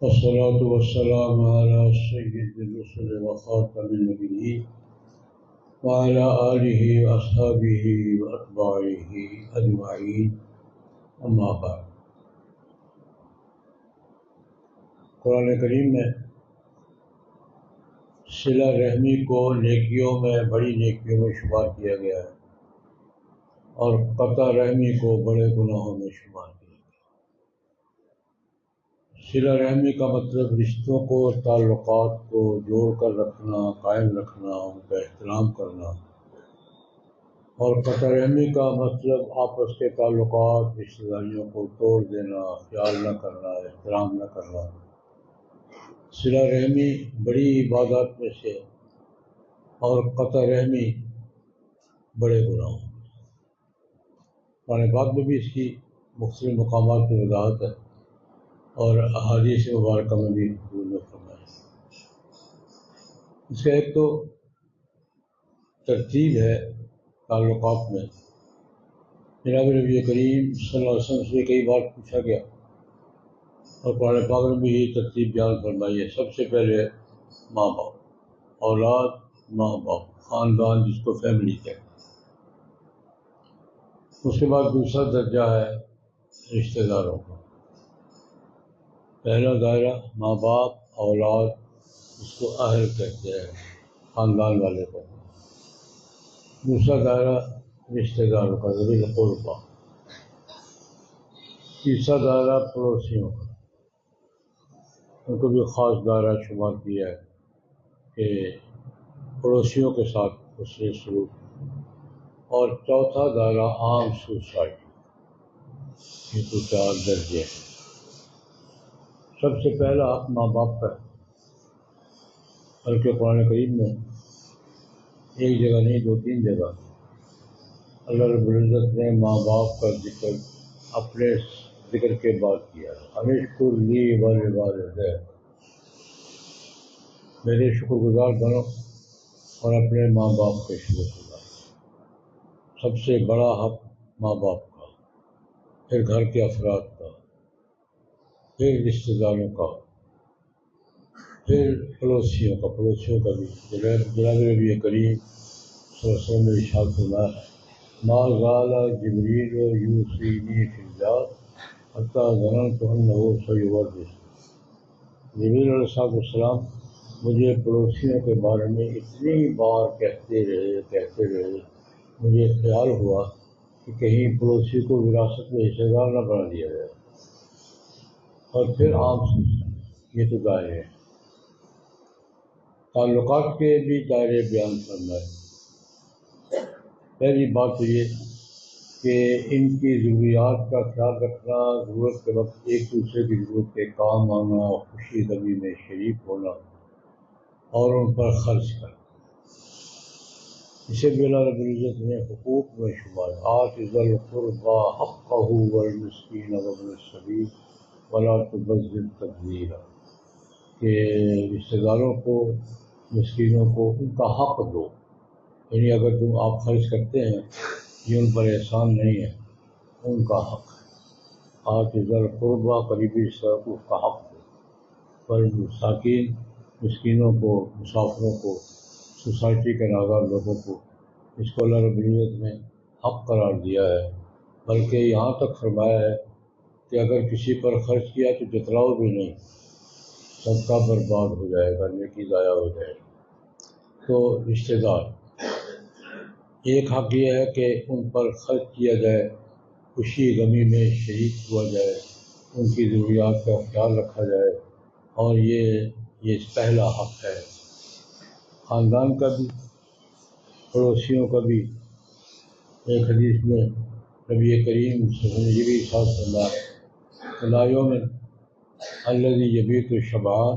والصلاة والسلام على سيد الرسل وخاتم النبيين وعلى آله وأصحابه وأتباعه أجمعين أما بعد۔ قرآن کریم میں صلہ رحمی کو نیکیوں میں بڑی نیکیوں میں شمار کیا گیا ہے اور قطع رحمی کو بڑے گناہوں میں شمار کیا گیا۔ صلہ رحمی کا مطلب رشتوں کو، تعلقات کو جوڑ کر رکھنا، قائم رکھنا، ان کا احترام کرنا، اور قطع رحمی کا مطلب آپس کے تعلقات، رشتہ داریوں کو توڑ دینا، خیال نہ کرنا، احترام نہ کرنا۔ صلہ رحمی بڑی عبادات میں سے اور قطع رحمی بڑے گناہوں۔ قرآن پاک میں بھی اس کی مختلف مقامات کی وضاحت ہے اور احادیث مبارکہ میں بھی حضور نے فرمایا۔ اس کا ایک تو ترتیب ہے تعلقات میں۔ جناب نبی کریم صلی اللہ علیہ وسلم سے کئی بار پوچھا گیا اور قرآن پاک میں بھی یہ ترتیب بیان فرمائی ہے۔ سب سے پہلے ماں باپ، اولاد، ماں باپ، خاندان جس کو فیملی کہتے ہیں۔ اس کے بعد دوسرا درجہ ہے رشتہ داروں کا۔ پہلا دائرہ ماں باپ، اولاد، اس کو اہل کہتے ہیں، خاندان والے کو۔ دوسرا دائرہ رشتہ داروں کا، ذوی القربیٰ۔ تیسرا دائرہ پڑوسیوں کا، ان کو بھی خاص دائرہ شمار کیا ہے کہ پڑوسیوں کے ساتھ حسن سلوک۔ اور چوتھا دائرہ عام سوسائٹی۔ یہ تو چار درجے ہیں۔ سب سے پہلا حق ماں باپ کا ہے، بلکہ قرآن کریم میں ایک جگہ نہیں، دو تین جگہ اللہ رب العزت نے ماں باپ کا ذکر اپنے ذکر کے بعد کیا۔ انشکر لی ولوالدیک، میرے شکر گزار بنو اور اپنے ماں باپ کے شکر گزار۔ سب سے بڑا حق ماں باپ کا، پھر گھر کے افراد کا، پھر رشتہ داروں کا، پھر پڑوسیوں کا۔ پڑوسیوں کا بھی جناب نبی کریم صلی اللہ علیہ وسلم نے ارشاد فرمایا ہے، ما زال جبریل یوصینی فی الجار حتی ظننت انہ سیورث۔ جبریل علیہ السلام مجھے پڑوسیوں کے بارے میں اتنی بار کہتے رہے، مجھے خیال ہوا کہ کہیں پڑوسی کو وراثت میں حصہ دار نہ بنا دیا جائے۔ اور پھر عام یہ تو دائرے ہیں۔ تعلقات کے بھی دائرے بیان کرنا ہے۔ پہلی بات تو یہ کہ ان کی ضروریات کا خیال رکھنا، ضرورت کے وقت ایک دوسرے کی ضرورت کے کام آنا، خوشی غمی میں شریک ہونا اور ان پر خرچ کرنا۔ اسے بھی اللہ رب العزت نے حقوق میں شمار، آت ذی القربی حقہ والمسکین وابن السبیل ولا تبذر تبذیرا، کہ رشتہ داروں کو، مسکینوں کو ان کا حق دو۔ یعنی اگر تم آپ خرچ کرتے ہیں، یہ ان پر احسان نہیں ہے، ان کا حق ہے۔ آت ذی القربی، قریبی رشتہ دار کو اس کا حق دو۔ پر مساکین، مسکینوں کو، مسافروں کو، سوسائٹی کے نادار لوگوں کو، اس کو اللہ رب العزت نے حق قرار دیا ہے۔ بلکہ یہاں تک فرمایا ہے کہ اگر کسی پر خرچ کیا تو جتلاؤ بھی نہیں، صدقہ برباد ہو جائے گا، نیکی ضائع ہو جائے گا۔ تو رشتہ دار، ایک حق یہ ہے کہ ان پر خرچ کیا جائے، خوشی غمی میں شریک ہوا جائے، ان کی ضروریات کا خیال رکھا جائے، اور یہ پہلا حق ہے۔ خاندان کا بھی، پڑوسیوں کا بھی۔ ایک حدیث میں نبی کریم صلی اللہ علیہ وسلم نے یہ بھی ارشاد فرمایا، لا یؤمن الذی یبیت شبعان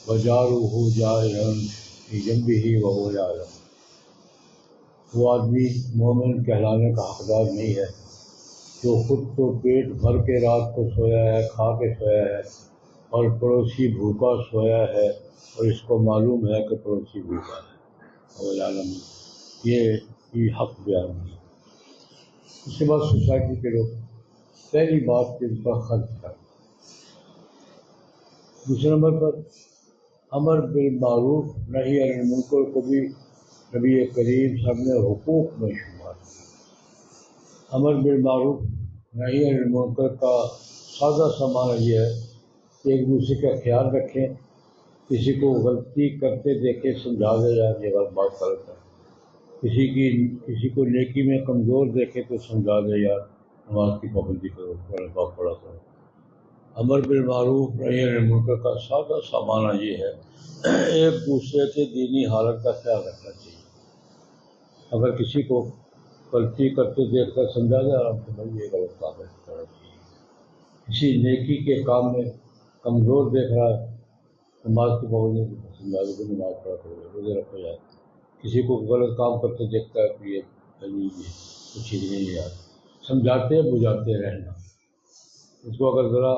وجارہ جائع فی جنبہ وہو یعلم۔ وہ آدمی مومن کہلانے کا حقدار نہیں ہے جو خود تو پیٹ بھر کے رات کو سویا ہے، کھا کے سویا ہے، اور پڑوسی بھوکا سویا ہے اور اس کو معلوم ہے کہ پڑوسی بھوکا ہے۔ وہو یعلم، یہ حق بیان ہے۔ اس کے بعد سوسائٹی کے لوگ، پہلی بات کہ ان کا خرچ کرنا۔ دوسرے نمبر پر امر بالمعروف نہی عن المنکر کو بھی نبی کریم صاحب نے حقوق میں شمار کیا۔ امر بالمعروف نہی عن المنکر کا سادہ سا معنی یہ ہے کہ ایک دوسرے کا خیال رکھیں، کسی کو غلطی کرتے دیکھے سمجھا دے یار یہ بات غلط ہے، کسی کو نیکی میں کمزور دیکھے تو سمجھا دے یار نماز کی پابندی کرو، قرآن پاک پڑھا کرو۔ امر بالمعروف نہی عن المنکر کا سادہ سا معنی یہ ہے ایک دوسرے کے دینی حالت کا خیال رکھنا چاہیے۔ اگر کسی کو غلطی کرتے دیکھ کر سمجھا دے آرام سے بھائی یہ غلط کام ہے کرنا چاہیے۔ کسی نیکی کے کام میں کمزور دیکھ رہا ہے نماز کی پابندی سمجھا دے نماز پڑھا کرو، روزے رکھو یار۔ کسی کو غلط کام کرتے دیکھتا ہے تو یہ کچھ چیز نہیں یار، سمجھاتے بجھاتے رہنا۔ اس کو اگر ذرا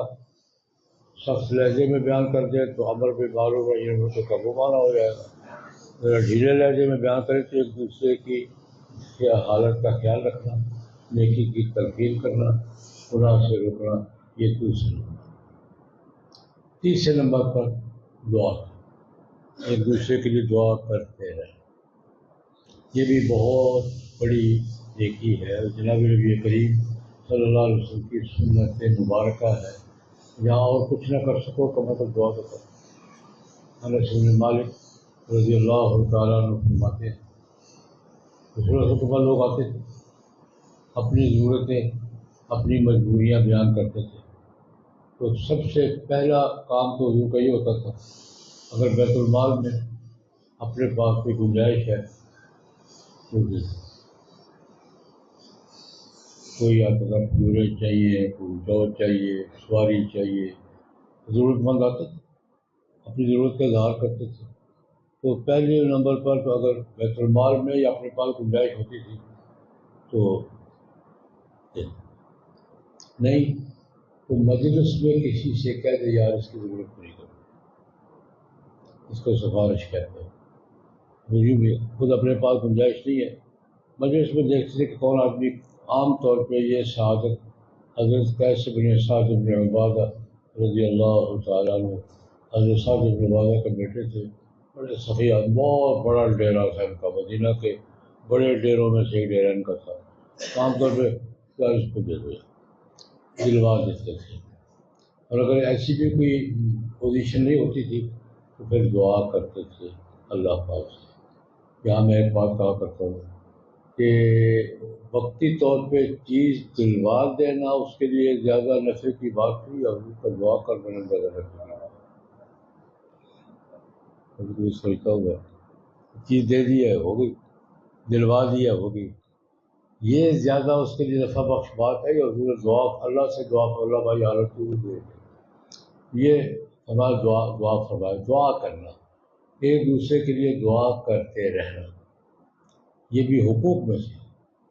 سخت لہجے میں بیان کر دے تو امر بالمعروف نہی عن المنکر کا وہ معنی ہو جائے گا۔ ذرا ڈھیلے لہجے میں بیان کرے تو ایک دوسرے کی حالت کا خیال رکھنا، نیکی کی تلقین کرنا، گناہ سے روکنا، یہ دوسرے نمبر۔ تیسرے نمبر پر دعا، ایک دوسرے کے لیے دعا کرتے رہیں، یہ بھی بہت بڑی نیکی ہے۔ جناب نبی کریم صلی اللہ علیہ وسلم کی سنت مبارکہ ہے، جہاں اور کچھ نہ کر سکو کم از کم دعا تو کرو۔ انس بن مالک رضی اللہ تعالیٰ عنہ فرماتے ہیں رسول اللہ کے پاس لوگ آتے تھے، اپنی ضرورتیں اپنی مجبوریاں بیان کرتے تھے، تو سب سے پہلا کام تو حضور کا یہ ہوتا تھا اگر بیت المال میں اپنے پاس کوئی گنجائش ہے تو دے دو۔ کوئی آپ کا جوڑے چاہیے، کوئی جو چاہیے، سواری چاہیے، ضرورت مند آتے تھے اپنی ضرورت کا اظہار کرتے تھے، تو پہلے نمبر پر تو اگر بیت المال میں یا اپنے پاس گنجائش ہوتی تھی تو نہیں تو مجلس میں کسی سے کہہ دے یار اس کی ضرورت پوری کرو، اس کو سفارش کہتے ہیں۔ مجھے بھی خود اپنے پاس گنجائش نہیں ہے، مجلس میں دیکھتے تھے کہ کون آدمی، عام طور پہ یہ شہادت حضرت قیس بن سعد بن عبادہ رضی اللہ تعالیٰ عنہ، حضرت سعد بن عبادہ کے بیٹے تھے، بڑے سخی آدمی، بہت بڑا ڈیرا تھا ان کا، مدینہ کے بڑے ڈیروں میں سے ایک ڈیرا ان کا تھا۔ عام طور پہ کیا اس کو دے دو دلوا دیتے تھے، اور اگر ایسی بھی کوئی پوزیشن نہیں ہوتی تھی تو پھر دعا کرتے تھے اللہ پاک سے۔ یہاں میں ایک بات کہا کرتا ہوں کہ وقتی طور پہ چیز دلوا دینا اس کے لیے زیادہ نفع کی بات نہیں، اور اس کا دعا کر دینا زیادہ نفع کی بات۔ کبھی کوئی سوچتا ہوگا چیز دے دی ہے ہو گئی، دلوا دی ہے ہو گئی، یہ زیادہ اس کے لیے نفع بخش بات ہے، یا حضور دعا اللہ سے دعا کر اللہ بھائی حالت کو دے، یہ ہمارا دعا فرمائے، دعا کرنا، ایک دوسرے کے لیے دعا کرتے رہنا، یہ بھی حقوق میں سے،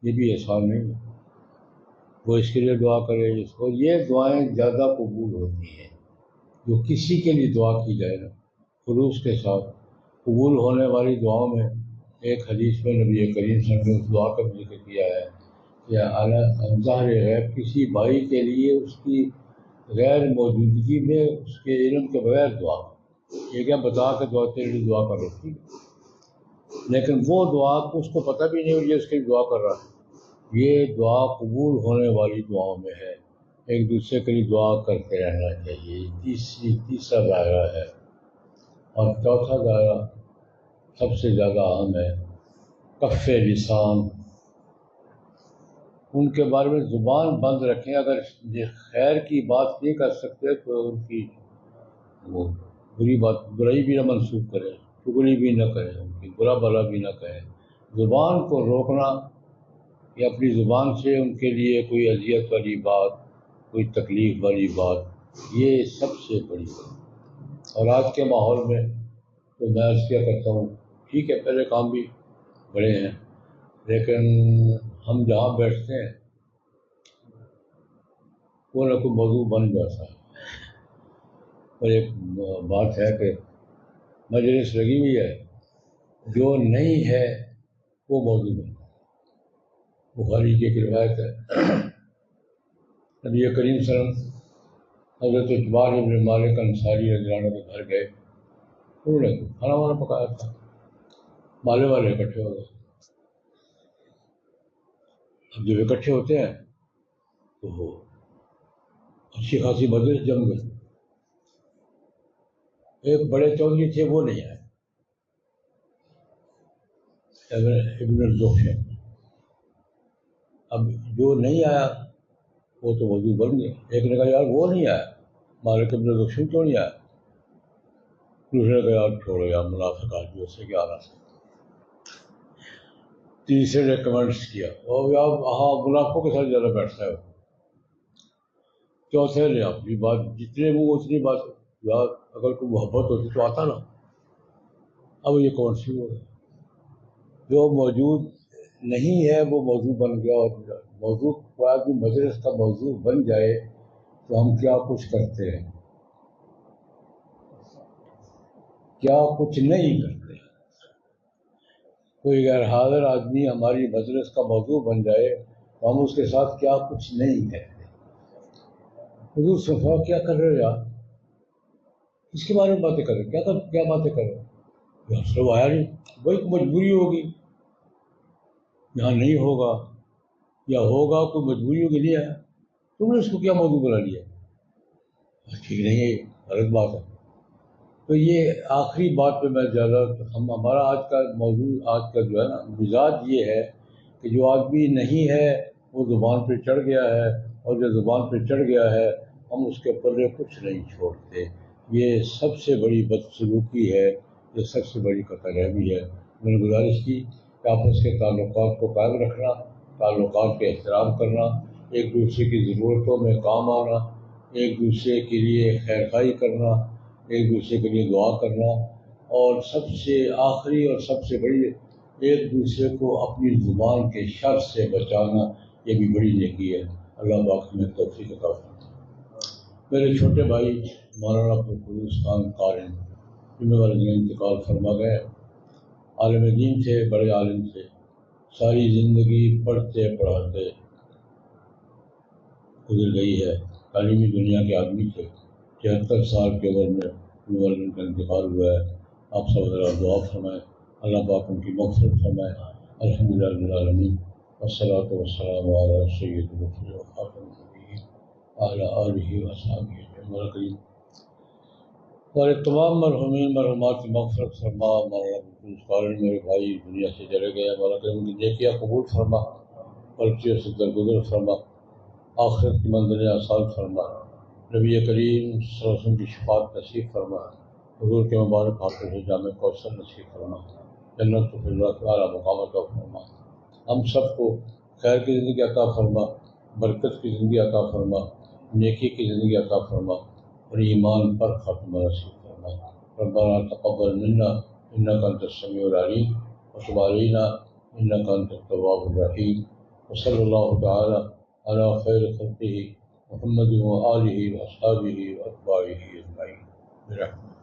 یہ بھی احسان نہیں ہے۔ وہ اس کے لیے دعا کرے اس کو، یہ دعائیں زیادہ قبول ہوتی ہیں جو کسی کے لیے دعا کی جائے نا خلوص کے ساتھ۔ قبول ہونے والی دعاؤں میں ایک حدیث میں نبی کریم صلی اللہ علیہ وسلم نے اس دعا کا ذکر کیا ہے کہ اعلیٰ ظاہر غیب کسی بھائی کے لیے اس کی غیر موجودگی میں اس کے علم کے بغیر دعا، یہ کیا بتا کے دعا تیرے لیے دعا کر رہی، لیکن وہ دعا اس کو پتہ بھی نہیں اور یہ اس کے لیے دعا کر رہا ہے، یہ دعا قبول ہونے والی دعاؤں میں ہے۔ ایک دوسرے کے لیے دعا کرتے رہنا چاہیے، تیسرا دائرہ ہے۔ اور چوتھا دائرہ سب سے زیادہ اہم ہے، کف لسان، ان کے بارے میں زبان بند رکھیں، اگر یہ خیر کی بات نہیں کر سکتے تو ان کی وہ برائی بھی نہ منسوخ کریں، چغلی بھی نہ کریں، ان کی برا بھلا بھی نہ کہیں۔ زبان کو روکنا یا اپنی زبان سے ان کے لیے کوئی اذیت والی بات، کوئی تکلیف والی بات، یہ سب سے بڑی بات۔ اور آج کے ماحول میں تو میں عرض کیا کرتا ہوں ٹھیک ہے پہلے کام بھی بڑے ہیں، لیکن ہم جہاں بیٹھتے ہیں کوئی نہ کوئی موضوع بن جاتا ہے، اور ایک بات ہے کہ مجلس لگی ہوئی ہے، جو نہیں ہے وہ موضوع بنتا ہے۔ بخاری کی ایک روایت ہے، نبی کریم صلی اللہ علیہ وسلم حضرت جبار بن مالک انصاری رضی اللہ عنہ کے گھر گئے، انہوں نے کھانا وانا پکایا تھا، مالے والے اکٹھے ہو گئے۔ اب جب اکٹھے ہوتے ہیں تو اچھی خاصی مجلس جم گئی۔ ایک بڑے چودھری تھے، وہ نہیں آئے، ابن الزخشن۔ اب جو نہیں آیا وہ تو موضوع بن گیا۔ ایک نے کہا یار وہ نہیں آیا، مالک ابن الزخشن کیوں نہیں آیا؟ دوسرے نے کہا یار چھوڑو یار، منافق آدمی، اس سے کیا آنا سکتا۔ تیسرے نے کمنٹس کیا اور یار ہاں منافقوں کے ساتھ زیادہ بیٹھتا ہے۔ چوتھے نے اپنی بات، جتنے منہ اتنی بات، یار اگر کوئی محبت ہوتی تو آتا نا۔ اب یہ کون سی ہو گئی؟ جو موجود نہیں ہے وہ موضوع بن گیا، اور موضوع کوئی بھی مجلس کا موضوع بن جائے تو ہم کیا کچھ کرتے ہیں، کیا کچھ نہیں کرتے۔ کوئی غیر حاضر آدمی ہماری مجلس کا موضوع بن جائے تو ہم اس کے ساتھ کیا کچھ نہیں کرتے۔ حضور صفا کیا کر رہے ہو یار، اس کے بارے میں باتیں کر رہے، کیا باتیں کر رہے؟ یار سب آیا نہیں، بھائی مجبوری ہوگی، یہاں نہیں ہوگا یا ہوگا، کوئی مجبوری ہوگی نہیں آیا، تم نے اس کو کیا موضوع بنا لیا؟ ٹھیک نہیں ہے، یہ غلط بات ہے۔ تو یہ آخری بات پہ میں زیادہ، ہمارا آج کا موضوع، آج کا جو ہے نا مزاج یہ ہے کہ جو آدمی نہیں ہے وہ زبان پہ چڑھ گیا ہے، اور جو زبان پہ چڑھ گیا ہے ہم اس کے پلے کچھ نہیں چھوڑتے۔ یہ سب سے بڑی بدسلوکی ہے، یہ سب سے بڑی قطع رحمی ہے۔ میں نے گزارش کی کہ آپس کے تعلقات کو قائم رکھنا، تعلقات کا احترام کرنا، ایک دوسرے کی ضرورتوں میں کام آنا، ایک دوسرے کے لیے خیر خواہی کرنا، ایک دوسرے کے لیے دعا کرنا، اور سب سے آخری اور سب سے بڑی، ایک دوسرے کو اپنی زبان کے شر سے بچانا، یہ بھی بڑی نیکی ہے۔ اللہ پاک ہمیں توفیق عطا فرمائے۔ میرے چھوٹے بھائی مولانا فیروز خان قارن جمعہ والے دن انتقال فرما گئے۔ عالم دین تھے، بڑے عالم تھے، ساری زندگی پڑھتے پڑھاتے گزر گئی ہے، تعلیمی دنیا کے آدمی تھے۔ 73 سال کی عمر میں جمعہ والے دن کا انتقال ہوا ہے۔ آپ سب ذرا دعا فرمائیں، اللہ پاک ان کی مغفرت فرمائے۔ الحمدللہ رب العالمین، والصلاۃ والسلام علی سید الرسول وخاتم النبیین وعلی آلہ وصحبہ اجمعین۔ ہمارے تمام مرحومین مرحومات کی مغفرت فرما۔ مولانا فیروز قارن میرے بھائی دنیا سے چلے گئے، مولا کریم ان کی نیکیاں قبول فرما، غلطیوں سے درگزر فرما، آخرت کی منزلیں آسان فرما، نبی کریم صلی اللہ علیہ وسلم کی شفاعت نصیب فرما، حضور کے مبارک ہاتھوں سے جامع کوثر نصیب فرما، جنت الفردوس کا اعلیٰ مقام عطا فرما، ہم سب کو خیر کی زندگی عطا فرما، برکت کی زندگی عطا فرما، نیکی کی زندگی عطا فرما، اور ایمان پر خاتمہ نصیب فرما۔ ربنا تقبل منا انک انت السمیع العلیم وتب علینا انک انت التواب الرحیم، وصلی اللہ تعالی علی خیر خلقہ محمد وآلہ وأصحابہ وأتباعہ اجمعین برحمتک۔